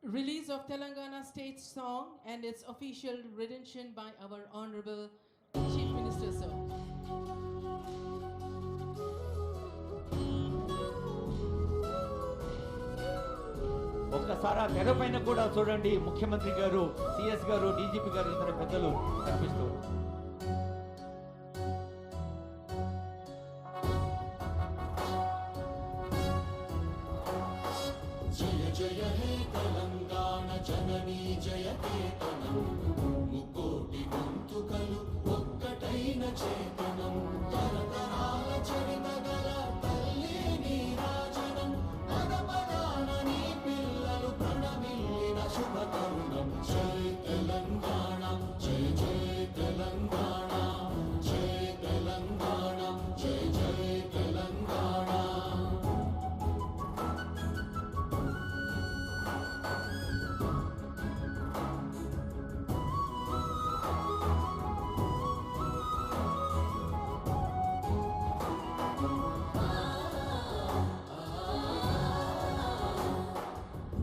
release of Telangana state song and its official rendition by our Honorable Chief Minister, sir. ఒక్కసారి తెర పైన కూడా చూడండి, ముఖ్యమంత్రి గారు, సిఎస్ గారు, డీజీపీ గారు, ఇతర పెద్దలు కనిపిస్తూ జయ జయ హే తెలంగాణ జననీ జయకేతనం, ముకోటి గొంతుకలు ఒక్కటైన చేతనం, తరతరాల చరిత గల తల్లి నీరాజనం, పద పదాన నీ పిల్లలు ప్రణమిల్లిన శుభ తరుణం. జై తెలంగాణ, జై జై తెలంగాణ, జై తెలంగాణ, జై జై తెలంగాణ.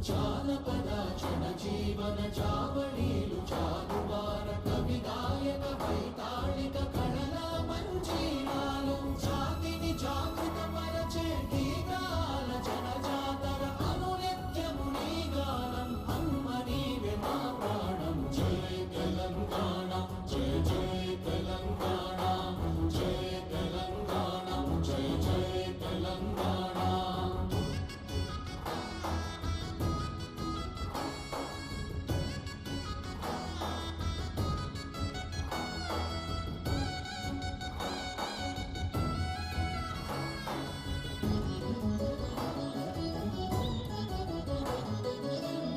జానపద జనజీవన జావళీలు జాదువార కవి గాయక వైతాళిక కళల మంజీరాలు, జాతిని జాగృత పరచే గీతాల జనజాతర అనునిత్యము నీ గానం, అమ్మ నీవే మా ప్రాణం. జై తెలంగాణ, జై జై తెలంగాణ, జై తెలంగాణ, జై జై తెలంగాణ.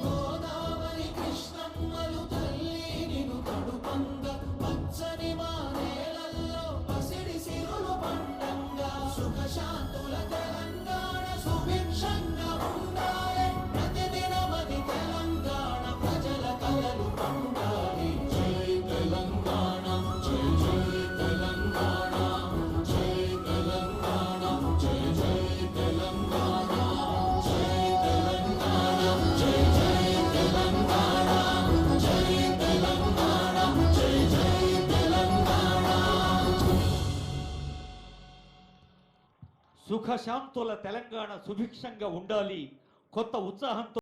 గోదావరి కృష్ణమ్మలు తల్లి నిన్ను తడుపంగా, పచ్చని మా నేలల్లో పసిడి సిరులు పండంగా, సుఖశాంతుల తెలంగాణ సుభిక్షంగా ఉండాలి, ప్రతిదినమది తెలంగాణ ప్రజల కలలు పండాలి. జై తెలంగాణ, జై జై తెలంగాణ, జై తెలంగాణ, జై జై తెలంగాణ, జై తెలంగాణ, జై జై తెలంగాణ, జై తెలంగాణ, జై జై తెలంగాణ. సుఖశాంతుల తెలంగాణ సుభిక్షంగా ఉండాలి, కొత్త ఉత్సాహంతో